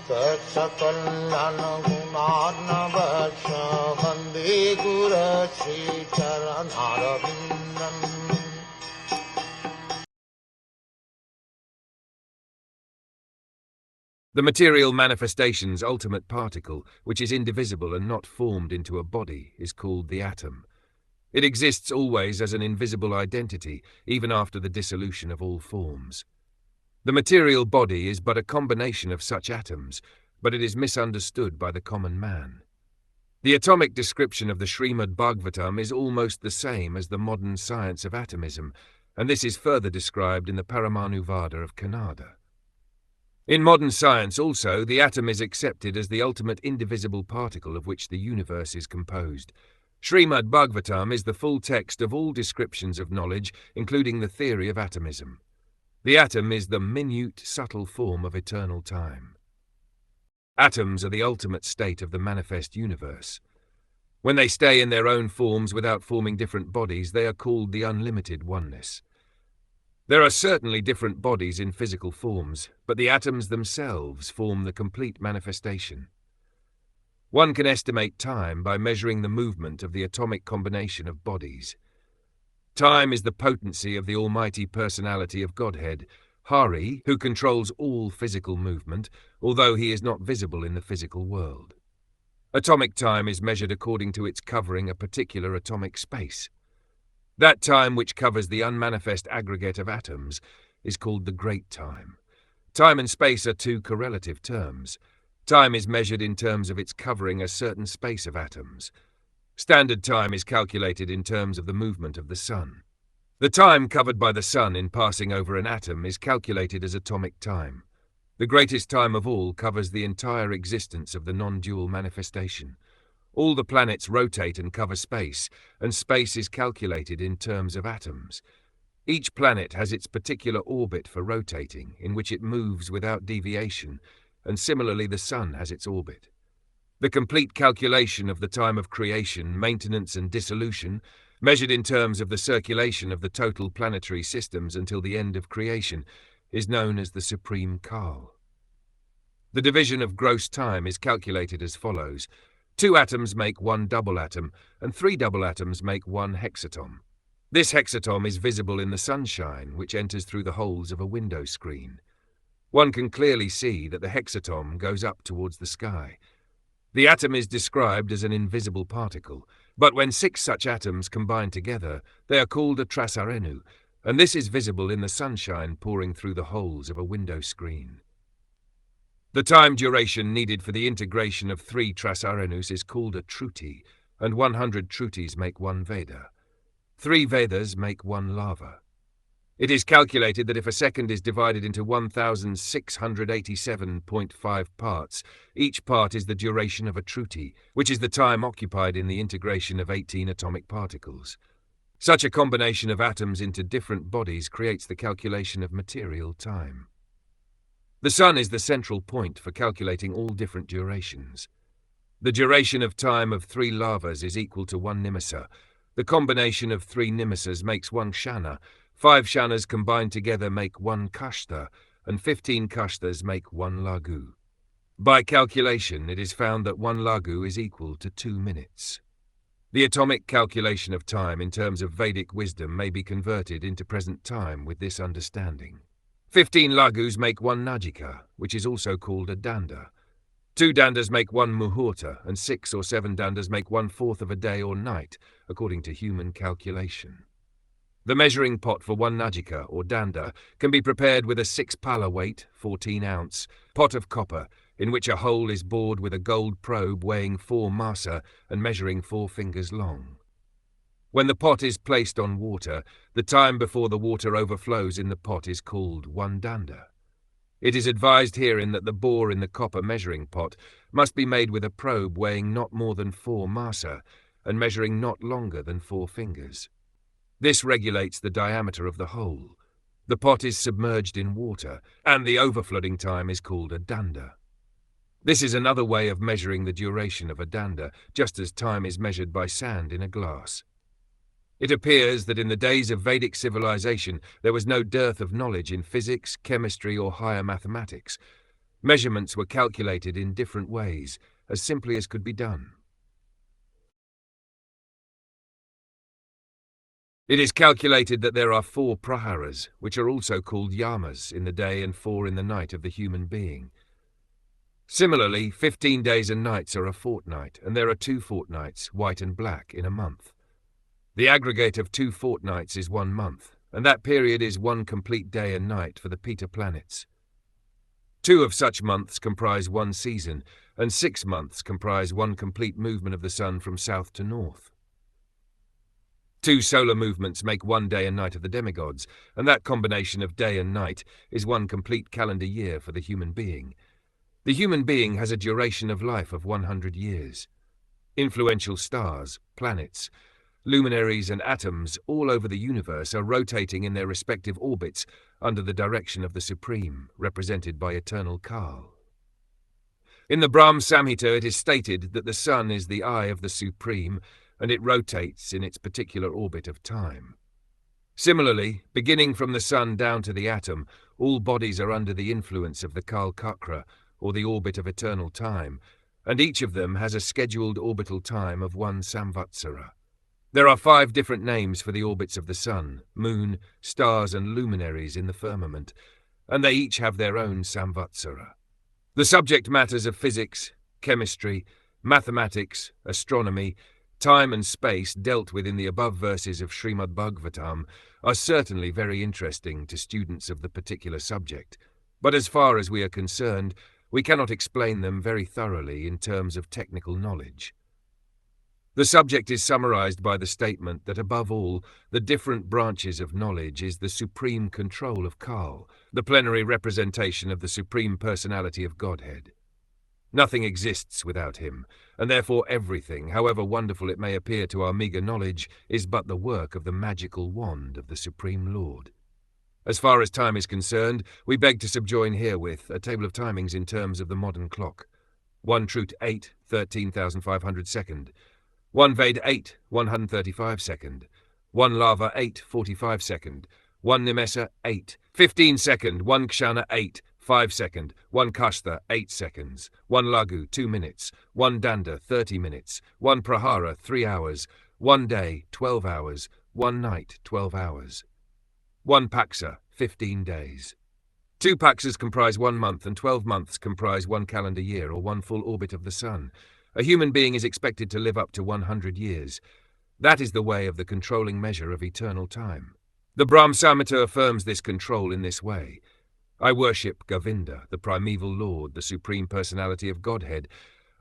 Saksakallan gunarnavasya Vande Guru Sri Charanarvindam. The material manifestation's ultimate particle, which is indivisible and not formed into a body, is called the atom. It exists always as an invisible identity, even after the dissolution of all forms. The material body is but a combination of such atoms, but it is misunderstood by the common man. The atomic description of the Srimad Bhagwatam is almost the same as the modern science of atomism, and this is further described in the Paramanuvada of Kannada. In modern science also, the atom is accepted as the ultimate indivisible particle of which the universe is composed. Srimad Bhagwatam is the full text of all descriptions of knowledge, including the theory of atomism. The atom is the minute, subtle form of eternal time. Atoms are the ultimate state of the manifest universe. When they stay in their own forms without forming different bodies, they are called the unlimited oneness. There are certainly different bodies in physical forms, but the atoms themselves form the complete manifestation. One can estimate time by measuring the movement of the atomic combination of bodies. Time is the potency of the almighty personality of Godhead, Hari, who controls all physical movement, although he is not visible in the physical world. Atomic time is measured according to its covering a particular atomic space. That time which covers the unmanifest aggregate of atoms is called the great time. Time and space are two correlative terms. Time is measured in terms of its covering a certain space of atoms. Standard time is calculated in terms of the movement of the sun. The time covered by the sun in passing over an atom is calculated as atomic time. The greatest time of all covers the entire existence of the non-dual manifestation. All the planets rotate and cover space, and space is calculated in terms of atoms. Each planet has its particular orbit for rotating, in which it moves without deviation, and similarly the sun has its orbit. The complete calculation of the time of creation, maintenance and dissolution, measured in terms of the circulation of the total planetary systems until the end of creation, is known as the supreme Kal. The division of gross time is calculated as follows. 2 atoms make 1 double atom, and 3 double atoms make 1 hexatom. This hexatom is visible in the sunshine, which enters through the holes of a window screen. One can clearly see that the hexatom goes up towards the sky. The atom is described as an invisible particle, but when 6 such atoms combine together, they are called a trasarenu, and this is visible in the sunshine pouring through the holes of a window screen. The time duration needed for the integration of 3 trasarenus is called a truti, and 100 trutis make 1 Veda. 3 Vedas make 1 lava. It is calculated that if a second is divided into 1,687.5 parts, each part is the duration of a truti, which is the time occupied in the integration of 18 atomic particles. Such a combination of atoms into different bodies creates the calculation of material time. The sun is the central point for calculating all different durations. The duration of time of 3 lavas is equal to 1 nimasa. The combination of 3 nimasas makes 1 shana. 5 shanas combined together make 1 kashta, and 15 kashtas make 1 lagu. By calculation, it is found that 1 lagu is equal to 2 minutes. The atomic calculation of time in terms of Vedic wisdom may be converted into present time with this understanding. 15 lagus make 1 najika, which is also called a danda. 2 dandas make 1 muhurta, and 6 or 7 dandas make 1/4 of a day or night, according to human calculation. The measuring pot for 1 najika, or danda, can be prepared with a 6 pala weight, 14 ounce, pot of copper, in which a hole is bored with a gold probe weighing 4 masa and measuring 4 fingers long. When the pot is placed on water, the time before the water overflows in the pot is called 1 danda. It is advised herein that the bore in the copper measuring pot must be made with a probe weighing not more than 4 masa and measuring not longer than 4 fingers. This regulates the diameter of the hole. The pot is submerged in water, and the overflowing time is called a danda. This is another way of measuring the duration of a danda, just as time is measured by sand in a glass. It appears that in the days of Vedic civilization there was no dearth of knowledge in physics, chemistry, or higher mathematics. Measurements were calculated in different ways, as simply as could be done. It is calculated that there are 4 praharas, which are also called yamas, in the day and 4 in the night of the human being. Similarly, 15 days and nights are a fortnight, and there are 2 fortnights, white and black, in a month. The aggregate of 2 fortnights is 1 month, and that period is 1 complete day and night for the Pita planets. 2 of such months comprise 1 season, and 6 months comprise 1 complete movement of the sun from south to north. 2 solar movements make 1 day and night of the demigods, and that combination of day and night is 1 complete calendar year for the human being. The human being has a duration of life of 100 years. Influential stars, planets, luminaries and atoms all over the universe are rotating in their respective orbits under the direction of the Supreme, represented by eternal Kal. In the Brahm Samhita it is stated that the sun is the eye of the Supreme, and it rotates in its particular orbit of time. Similarly, beginning from the sun down to the atom, all bodies are under the influence of the Kal Chakra, or the orbit of eternal time, and each of them has a scheduled orbital time of 1 samvatsara. There are 5 different names for the orbits of the sun, moon, stars and luminaries in the firmament, and they each have their own samvatsara. The subject matters of physics, chemistry, mathematics, astronomy, time and space dealt with in the above verses of Srimad Bhagwatam are certainly very interesting to students of the particular subject, but as far as we are concerned, we cannot explain them very thoroughly in terms of technical knowledge. The subject is summarized by the statement that above all, the different branches of knowledge is the supreme control of Kal, the plenary representation of the Supreme Personality of Godhead. Nothing exists without him, and therefore everything, however wonderful it may appear to our meager knowledge, is but the work of the magical wand of the Supreme Lord. As far as time is concerned, we beg to subjoin herewith a table of timings in terms of the modern clock. 1 Trut 8, 13,500 second. 1 Ved 8, 135 second. 1 Lava 8, 45 second. 1 Nimesa 8, 15 second. 1 Kshana 8, 5 second. 1 Kashta 8 seconds. 1 Lagu 2 minutes. 1 Danda 30 minutes. 1 Prahara 3 hours. 1 day 12 hours. 1 night 12 hours. 1 Paksa 15 days. 2 Paksas comprise 1 month, and 12 months comprise 1 calendar year or 1 full orbit of the sun. A human being is expected to live up to 100 years. That is the way of the controlling measure of eternal time. The Brahm Samhita affirms this control in this way. I worship Govinda, the primeval Lord, the Supreme Personality of Godhead,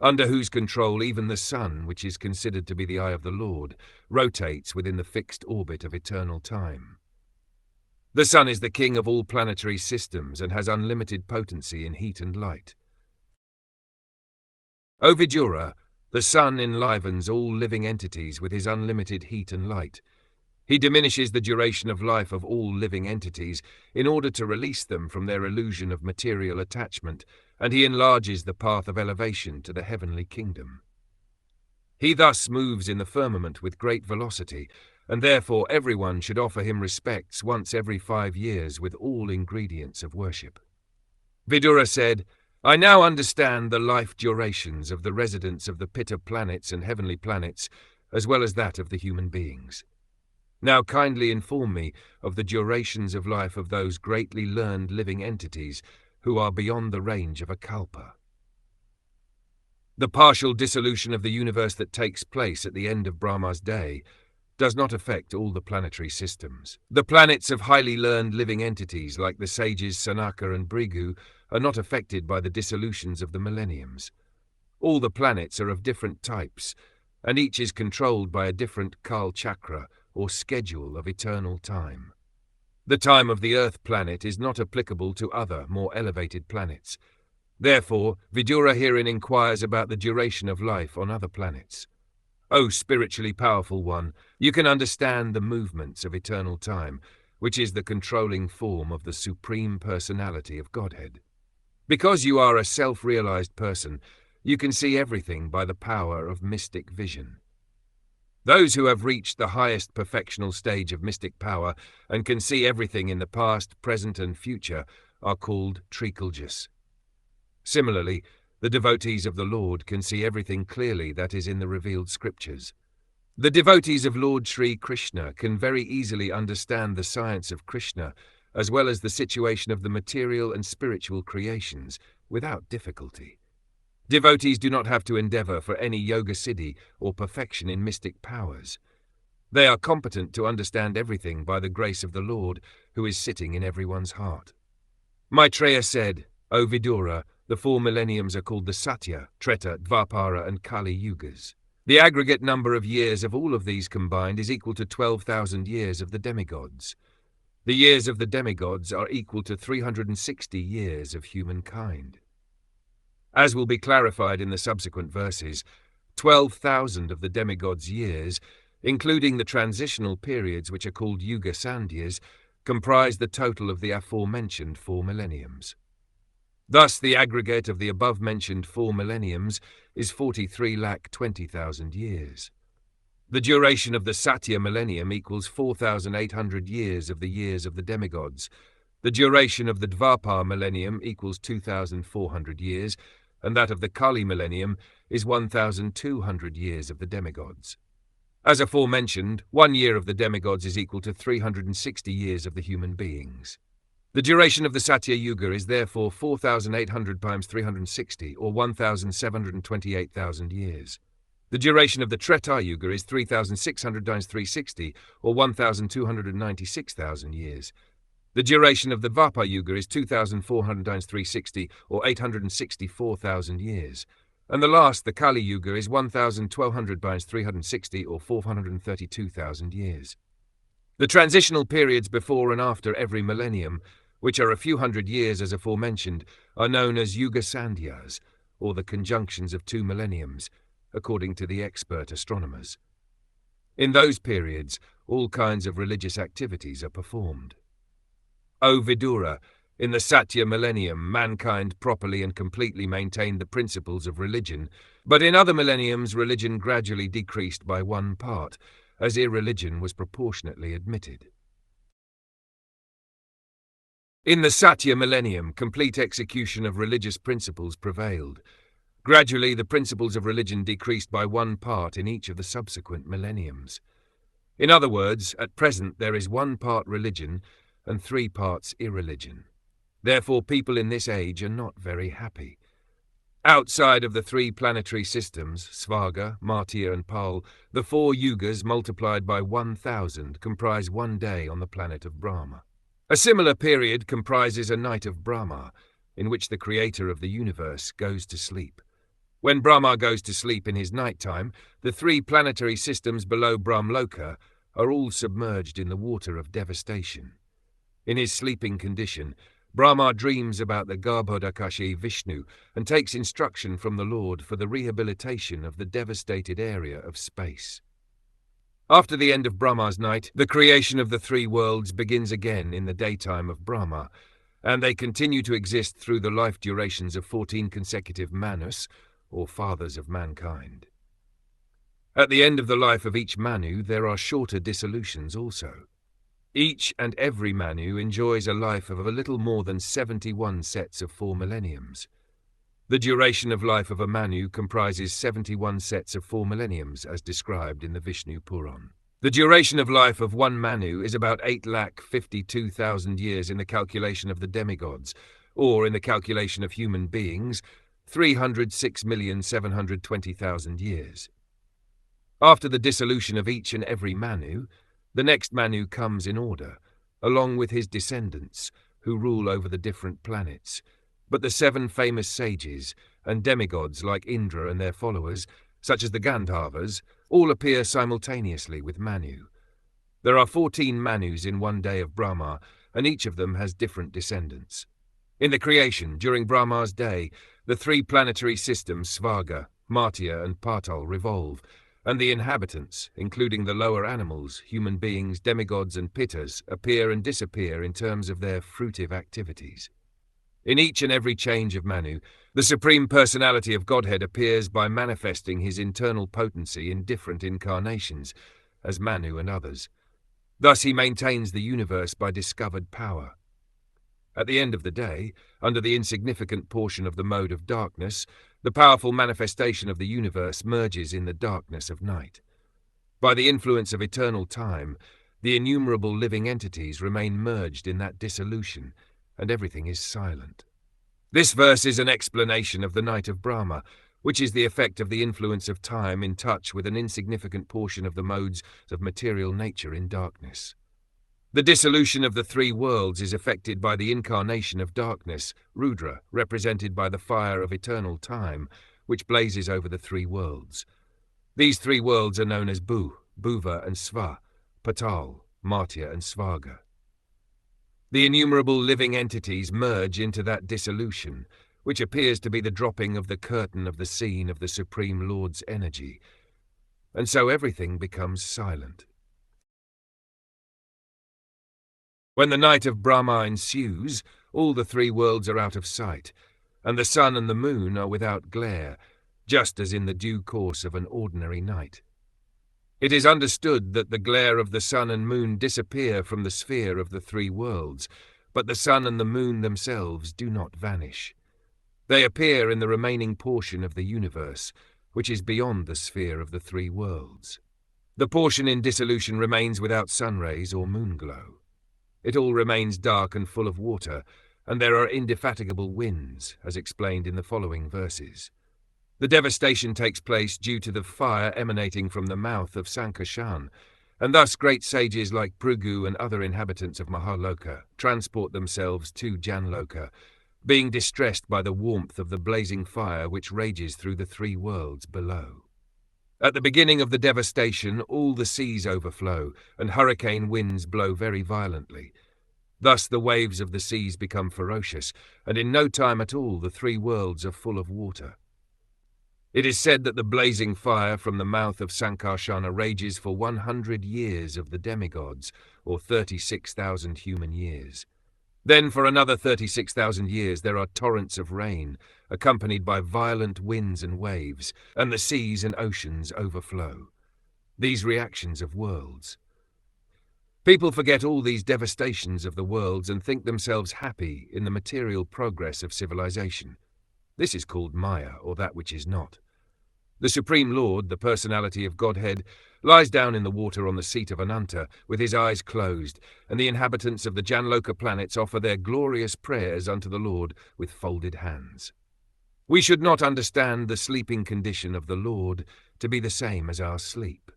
under whose control even the sun, which is considered to be the eye of the Lord, rotates within the fixed orbit of eternal time. The sun is the king of all planetary systems and has unlimited potency in heat and light. O Vidura, the sun enlivens all living entities with his unlimited heat and light. He diminishes the duration of life of all living entities in order to release them from their illusion of material attachment, and he enlarges the path of elevation to the heavenly kingdom. He thus moves in the firmament with great velocity, and therefore everyone should offer him respects once every 5 years with all ingredients of worship. Vidura said, I now understand the life durations of the residents of the Pitta planets and heavenly planets, as well as that of the human beings. Now kindly inform me of the durations of life of those greatly learned living entities who are beyond the range of a kalpa. The partial dissolution of the universe that takes place at the end of Brahma's day does not affect all the planetary systems. The planets of highly learned living entities like the sages Sanaka and Brigu are not affected by the dissolutions of the millenniums. All the planets are of different types, and each is controlled by a different Kal Chakra or schedule of eternal time. The time of the Earth planet is not applicable to other, more elevated planets. Therefore, Vidura herein inquires about the duration of life on other planets. O spiritually powerful one, you can understand the movements of eternal time, which is the controlling form of the Supreme Personality of Godhead. Because you are a self-realized person, you can see everything by the power of mystic vision. Those who have reached the highest perfectional stage of mystic power and can see everything in the past, present and future are called Trikaljas. Similarly, the devotees of the Lord can see everything clearly that is in the revealed scriptures. The devotees of Lord Sri Krishna can very easily understand the science of Krishna, as well as the situation of the material and spiritual creations, without difficulty. Devotees do not have to endeavor for any yoga siddhi or perfection in mystic powers. They are competent to understand everything by the grace of the Lord, who is sitting in everyone's heart. Maitreya said, "O Vidura, the 4 millenniums are called the Satya, Treta, Dvapara and Kali Yugas. The aggregate number of years of all of these combined is equal to 12,000 years of the demigods. The years of the demigods are equal to 360 years of humankind." As will be clarified in the subsequent verses, 12,000 of the demigods' years, including the transitional periods which are called Yuga Sandhyas, comprise the total of the aforementioned 4 millenniums. Thus, the aggregate of the above-mentioned 4 millenniums is 43,20,000 years. The duration of the Satya millennium equals 4,800 years of the demigods. The duration of the Dvapar millennium equals 2,400 years, and that of the Kali millennium is 1,200 years of the demigods. As aforementioned, 1 year of the demigods is equal to 360 years of the human beings. The duration of the Satya Yuga is therefore 4,800 times 360, or 1,728,000 years. The duration of the Treta Yuga is 3,600 times 360, or 1,296,000 years. The duration of the Dvapar Yuga is 2,400 times 360, or 864,000 years. And the last, the Kali Yuga, is 1,200 times 360, or 432,000 years. The transitional periods before and after every millennium, which are a few hundred years as aforementioned, are known as Yuga Sandhyas, or the conjunctions of 2 millenniums, according to the expert astronomers. In those periods, all kinds of religious activities are performed. O Vidura, in the Satya millennium, mankind properly and completely maintained the principles of religion, but in other millenniums religion gradually decreased by 1 part, as irreligion was proportionately admitted. In the Satya millennium, complete execution of religious principles prevailed. Gradually, the principles of religion decreased by 1 part in each of the subsequent millenniums. In other words, at present there is 1 part religion and 3 parts irreligion. Therefore, people in this age are not very happy. Outside of the 3 planetary systems, Svarga, Martya and Pal, the 4 yugas multiplied by 1,000 comprise 1 day on the planet of Brahma. A similar period comprises a night of Brahma, in which the creator of the universe goes to sleep. When Brahma goes to sleep in his nighttime, the 3 planetary systems below Brahmloka are all submerged in the water of devastation. In his sleeping condition, Brahma dreams about the Garbhodakashi Vishnu and takes instruction from the Lord for the rehabilitation of the devastated area of space. After the end of Brahma's night, the creation of the 3 worlds begins again in the daytime of Brahma, and they continue to exist through the life durations of 14 consecutive Manus, or fathers of mankind. At the end of the life of each Manu, there are shorter dissolutions also. Each and every Manu enjoys a life of a little more than 71 sets of 4 millenniums. The duration of life of a Manu comprises 71 sets of 4 millenniums, as described in the Vishnu Puran. The duration of life of 1 Manu is about 8,52,000 years in the calculation of the demigods, or in the calculation of human beings, 306,720,000 years. After the dissolution of each and every Manu, the next Manu comes in order, along with his descendants, who rule over the different planets. But the 7 famous sages and demigods like Indra and their followers, such as the Gandharvas, all appear simultaneously with Manu. There are 14 Manus in 1 day of Brahma, and each of them has different descendants. In the creation, during Brahma's day, the 3 planetary systems, Svarga, Martya and Patal, revolve, and the inhabitants, including the lower animals, human beings, demigods and pittas, appear and disappear in terms of their fruitive activities. In each and every change of Manu, the Supreme Personality of Godhead appears by manifesting his internal potency in different incarnations, as Manu and others. Thus he maintains the universe by discovered power. At the end of the day, under the insignificant portion of the mode of darkness, the powerful manifestation of the universe merges in the darkness of night. By the influence of eternal time, the innumerable living entities remain merged in that dissolution, and everything is silent. This verse is an explanation of the night of Brahma, which is the effect of the influence of time in touch with an insignificant portion of the modes of material nature in darkness. The dissolution of the three worlds is effected by the incarnation of darkness, Rudra, represented by the fire of eternal time, which blazes over the three worlds. These three worlds are known as Bhu, Bhuva and Sva, Patal, Martya and Svarga. The innumerable living entities merge into that dissolution, which appears to be the dropping of the curtain of the scene of the Supreme Lord's energy, and so everything becomes silent. When the night of Brahma ensues, all the three worlds are out of sight, and the sun and the moon are without glare, just as in the due course of an ordinary night. It is understood that the glare of the sun and moon disappear from the sphere of the three worlds, but the sun and the moon themselves do not vanish. They appear in the remaining portion of the universe, which is beyond the sphere of the three worlds. The portion in dissolution remains without sun rays or moon glow. It all remains dark and full of water, and there are indefatigable winds, as explained in the following verses. The devastation takes place due to the fire emanating from the mouth of Sankarshan, and thus great sages like Phrigu and other inhabitants of Mahaloka transport themselves to Janloka, being distressed by the warmth of the blazing fire which rages through the three worlds below. At the beginning of the devastation, all the seas overflow, and hurricane winds blow very violently. Thus the waves of the seas become ferocious, and in no time at all the three worlds are full of water. It is said that the blazing fire from the mouth of Sankarsana rages for 100 years of the demigods, or 36,000 human years. Then for another 36,000 years there are torrents of rain, accompanied by violent winds and waves, and the seas and oceans overflow. These reactions of worlds. People forget all these devastations of the worlds and think themselves happy in the material progress of civilization. This is called Maya, or that which is not. The Supreme Lord, the personality of Godhead, lies down in the water on the seat of Ananta, with his eyes closed, and the inhabitants of the Janloka planets offer their glorious prayers unto the Lord with folded hands. We should not understand the sleeping condition of the Lord to be the same as our sleep.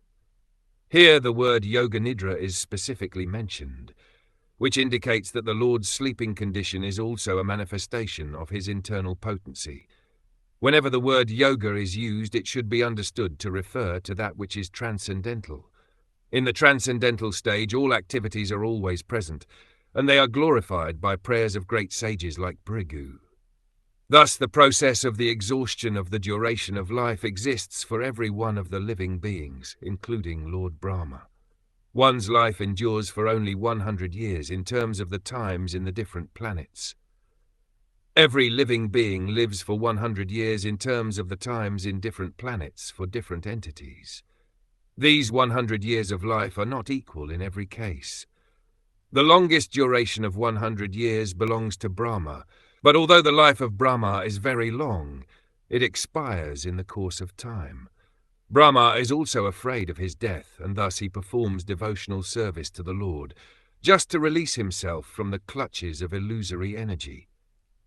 Here the word Yoga Nidra is specifically mentioned, which indicates that the Lord's sleeping condition is also a manifestation of his internal potency. Whenever the word yoga is used, it should be understood to refer to that which is transcendental. In the transcendental stage, all activities are always present, and they are glorified by prayers of great sages like Phrigu. Thus, the process of the exhaustion of the duration of life exists for every one of the living beings, including Lord Brahma. One's life endures for only 100 years in terms of the times in the different planets. Every living being lives for 100 years in terms of the times in different planets for different entities. These 100 years of life are not equal in every case. The longest duration of 100 years belongs to Brahma, but although the life of Brahma is very long, it expires in the course of time. Brahma is also afraid of his death, and thus he performs devotional service to the Lord, just to release himself from the clutches of illusory energy.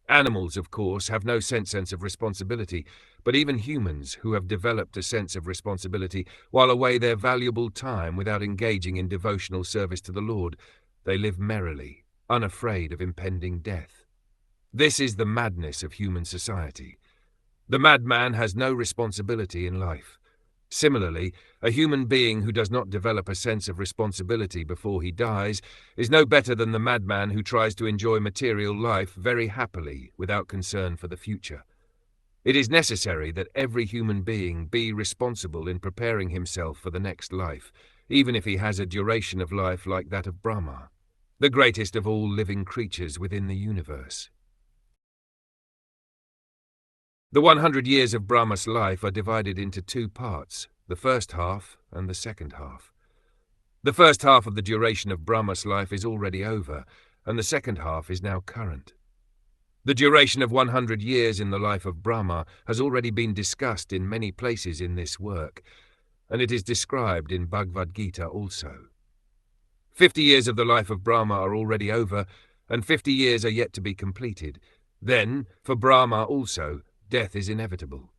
Animals, of course, have no sense of responsibility, but even humans who have developed a sense of responsibility while away their valuable time without engaging in devotional service to the Lord, they live merrily, unafraid of impending death. This is the madness of human society. The madman has no responsibility in life. Similarly, a human being who does not develop a sense of responsibility before he dies is no better than the madman who tries to enjoy material life very happily without concern for the future. It is necessary that every human being be responsible in preparing himself for the next life, even if he has a duration of life like that of Brahma, the greatest of all living creatures within the universe. The 100 years of Brahma's life are divided into two parts, the first half and the second half. The first half of the duration of Brahma's life is already over, and the second half is now current. The duration of 100 years in the life of Brahma has already been discussed in many places in this work, and it is described in Bhagavad Gita also. 50 years of the life of Brahma are already over, and 50 years are yet to be completed. Then, for Brahma also, death is inevitable.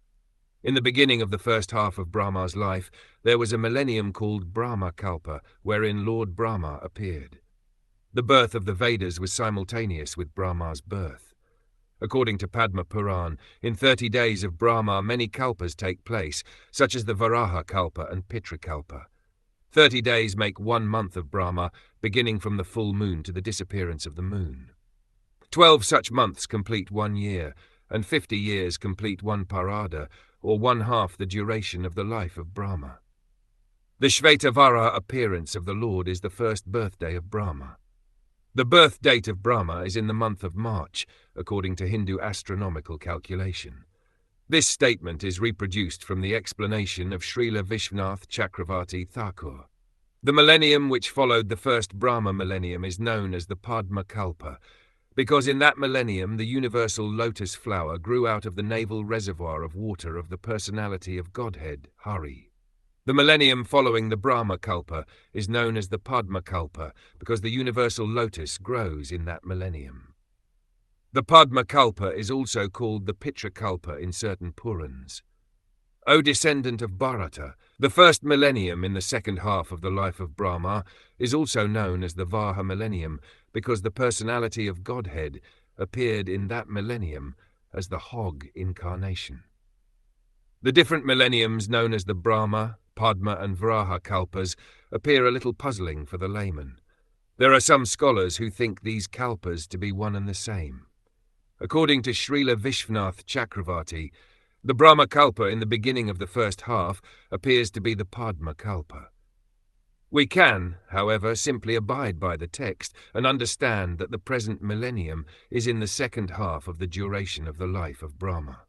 In the beginning of the first half of Brahma's life, there was a millennium called Brahma Kalpa, wherein Lord Brahma appeared. The birth of the Vedas was simultaneous with Brahma's birth. According to Padma Puran, in 30 days of Brahma many kalpas take place, such as the Varaha Kalpa and Pitra Kalpa. 30 days make 1 month of Brahma, beginning from the full moon to the disappearance of the moon. 12 such months complete 1 year, and 50 years complete 1 parada, or 1/2 the duration of the life of Brahma. The Shvetavara appearance of the Lord is the first birthday of Brahma. The birth date of Brahma is in the month of March, according to Hindu astronomical calculation. This statement is reproduced from the explanation of Srila Vishwanath Chakravarti Thakur. The millennium which followed the first Brahma millennium is known as the Padma Kalpa, because in that millennium the universal lotus flower grew out of the navel reservoir of water of the personality of Godhead, Hari. The millennium following the Brahma Kalpa is known as the Padma Kalpa, because the universal lotus grows in that millennium. The Padma Kalpa is also called the Pitra Kalpa in certain Purans. O descendant of Bharata, the first millennium in the second half of the life of Brahma is also known as the Vaha millennium, because the personality of Godhead appeared in that millennium as the Hog incarnation. The different millenniums known as the Brahma, Padma and Varaha Kalpas appear a little puzzling for the layman. There are some scholars who think these Kalpas to be one and the same. According to Srila Vishwanath Chakravarti, the Brahma Kalpa in the beginning of the first half appears to be the Padma Kalpa. We can, however, simply abide by the text and understand that the present millennium is in the second half of the duration of the life of Brahma.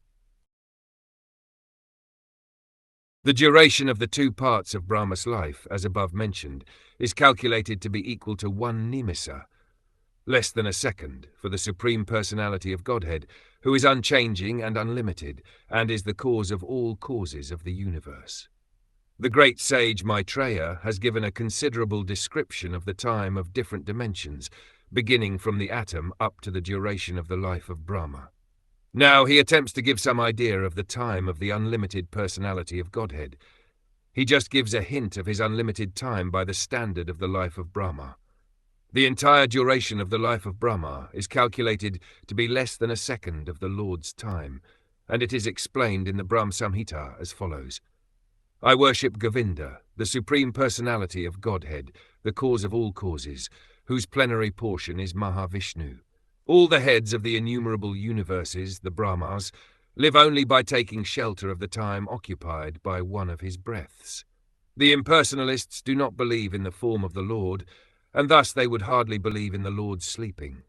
The duration of the 2 parts of Brahma's life, as above mentioned, is calculated to be equal to 1 nimisa, less than a second, for the Supreme Personality of Godhead, who is unchanging and unlimited, and is the cause of all causes of the universe. The great sage Maitreya has given a considerable description of the time of different dimensions, beginning from the atom up to the duration of the life of Brahma. Now he attempts to give some idea of the time of the unlimited personality of Godhead. He just gives a hint of his unlimited time by the standard of the life of Brahma. The entire duration of the life of Brahma is calculated to be less than a second of the Lord's time, and it is explained in the Brahm Samhita as follows. I worship Govinda, the Supreme Personality of Godhead, the cause of all causes, whose plenary portion is Mahavishnu. All the heads of the innumerable universes, the Brahmas, live only by taking shelter of the time occupied by one of his breaths. The impersonalists do not believe in the form of the Lord, and thus they would hardly believe in the Lord's sleeping.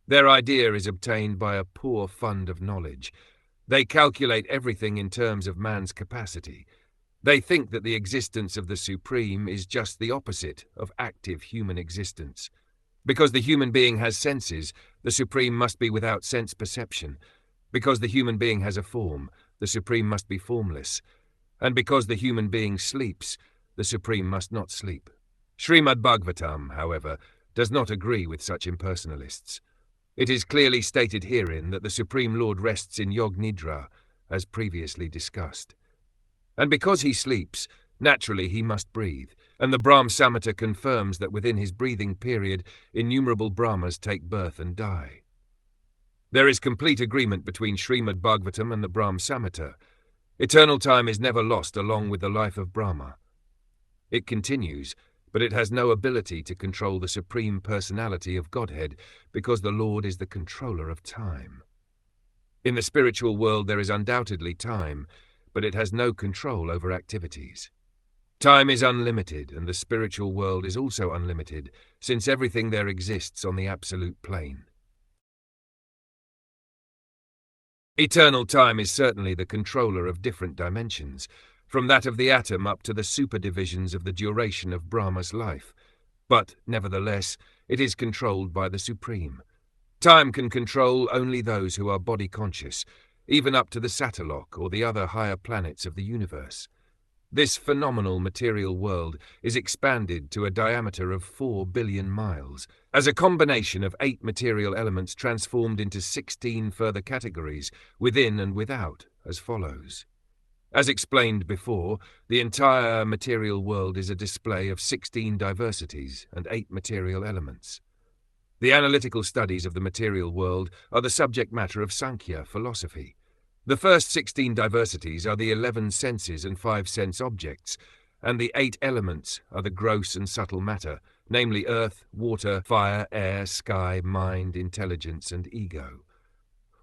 Their idea is obtained by a poor fund of knowledge. They calculate everything in terms of man's capacity. They think that the existence of the Supreme is just the opposite of active human existence. Because the human being has senses, the Supreme must be without sense perception. Because the human being has a form, the Supreme must be formless. And because the human being sleeps, the Supreme must not sleep. Srimad Bhagwatam, however, does not agree with such impersonalists. It is clearly stated herein that the Supreme Lord rests in Yog Nidra, as previously discussed. And because he sleeps, naturally he must breathe, and the Brahm Samhita confirms that within his breathing period, innumerable Brahmas take birth and die. There is complete agreement between Srimad Bhagwatam and the Brahm Samhita. Eternal time is never lost along with the life of Brahma. It continues, but it has no ability to control the Supreme Personality of Godhead, because the Lord is the controller of time. In the spiritual world there is undoubtedly time, but it has no control over activities. Time is unlimited, and the spiritual world is also unlimited, since everything there exists on the absolute plane. Eternal time is certainly the controller of different dimensions, from that of the atom up to the superdivisions of the duration of Brahma's life, but, nevertheless, it is controlled by the Supreme. Time can control only those who are body-conscious, even up to the Satellok or the other higher planets of the universe. This phenomenal material world is expanded to a diameter of 4 billion miles, as a combination of 8 material elements transformed into 16 further categories, within and without, as follows. As explained before, the entire material world is a display of 16 diversities and 8 material elements. The analytical studies of the material world are the subject matter of Sankhya philosophy. The first 16 diversities are the 11 senses and 5 sense objects, and the 8 elements are the gross and subtle matter, namely earth, water, fire, air, sky, mind, intelligence, and ego.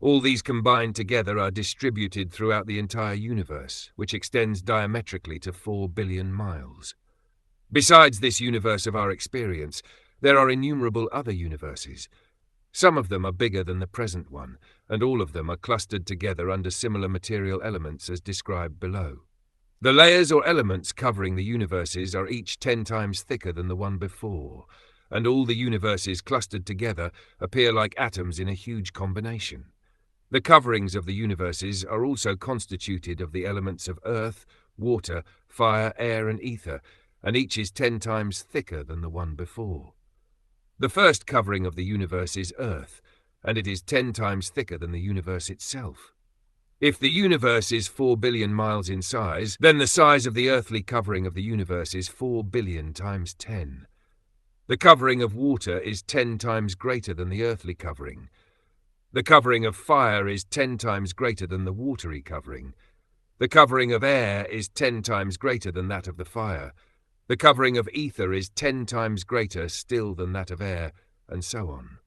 All these combined together are distributed throughout the entire universe, which extends diametrically to 4 billion miles. Besides this universe of our experience, there are innumerable other universes. Some of them are bigger than the present one, and all of them are clustered together under similar material elements as described below. The layers or elements covering the universes are each 10 times thicker than the one before, and all the universes clustered together appear like atoms in a huge combination. The coverings of the universes are also constituted of the elements of earth, water, fire, air, and ether, and each is 10 times thicker than the one before. The first covering of the universe is earth, and it is 10 times thicker than the universe itself. If the universe is 4 billion miles in size, then the size of the earthly covering of the universe is 4 billion times 10. The covering of water is 10 times greater than the earthly covering. The covering of fire is 10 times greater than the watery covering. The covering of air is 10 times greater than that of the fire. The covering of ether is 10 times greater still than that of air, and so on.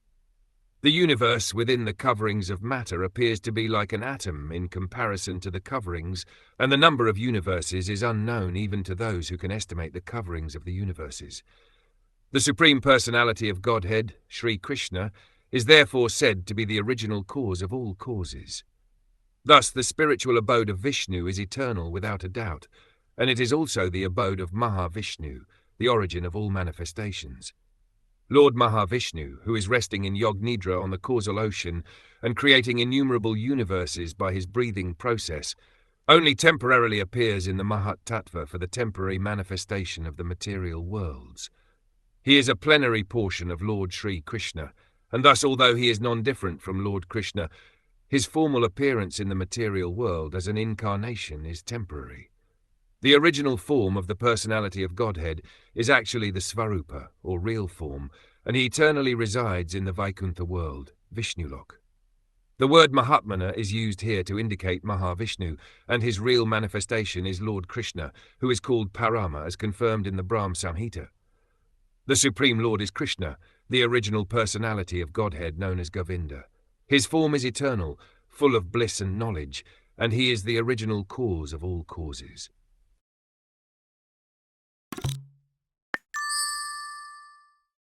The universe within the coverings of matter appears to be like an atom in comparison to the coverings, and the number of universes is unknown even to those who can estimate the coverings of the universes. The Supreme Personality of Godhead, Sri Krishna, is therefore said to be the original cause of all causes. Thus, the spiritual abode of Vishnu is eternal without a doubt, and it is also the abode of Mahavishnu, the origin of all manifestations. Lord Mahavishnu, who is resting in Yog Nidra on the causal ocean and creating innumerable universes by his breathing process, only temporarily appears in the Mahat Tattva for the temporary manifestation of the material worlds. He is a plenary portion of Lord Sri Krishna, and thus, although he is non-different from Lord Krishna, his formal appearance in the material world as an incarnation is temporary. The original form of the personality of Godhead is actually the Svarupa, or real form, and he eternally resides in the Vaikuntha world, Vishnulok. The word Mahatmana is used here to indicate Mahavishnu, and his real manifestation is Lord Krishna, who is called Parama as confirmed in the Brahma Samhita. The Supreme Lord is Krishna, the original personality of Godhead known as Govinda. His form is eternal, full of bliss and knowledge, and he is the original cause of all causes.